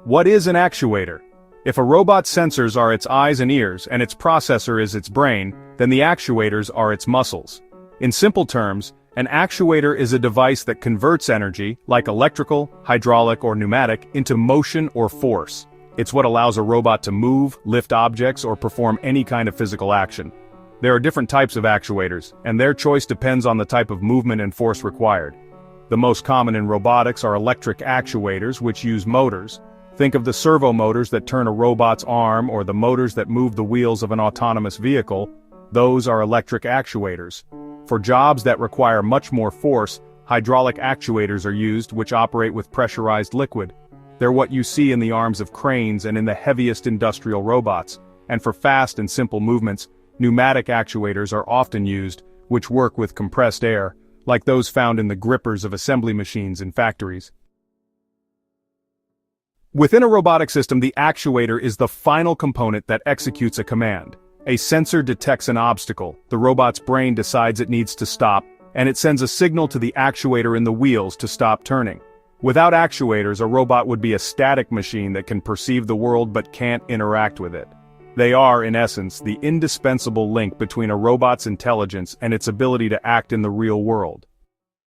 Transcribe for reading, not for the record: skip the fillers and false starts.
What is an actuator? If a robot's sensors are its eyes and ears and its processor is its brain, then the actuators are its muscles. In simple terms, an actuator is a device that converts energy, like electrical, hydraulic, or pneumatic, into motion or force. It's what allows a robot to move, lift objects, or perform any kind of physical action. There are different types of actuators, and their choice depends on the type of movement and force required. The most common in robotics are electric actuators, which use motors. Think of the servo motors that turn a robot's arm or the motors that move the wheels of an autonomous vehicle. Those are electric actuators. For jobs that require much more force, hydraulic actuators are used, which operate with pressurized liquid. They're what you see in the arms of cranes and in the heaviest industrial robots. And for fast and simple movements, pneumatic actuators are often used, which work with compressed air, like those found in the grippers of assembly machines in factories. Within a robotic system, the actuator is the final component that executes a command. A sensor detects an obstacle, the robot's brain decides it needs to stop, and it sends a signal to the actuator in the wheels to stop turning. Without actuators, a robot would be a static machine that can perceive the world but can't interact with it. They are, in essence, the indispensable link between a robot's intelligence and its ability to act in the real world.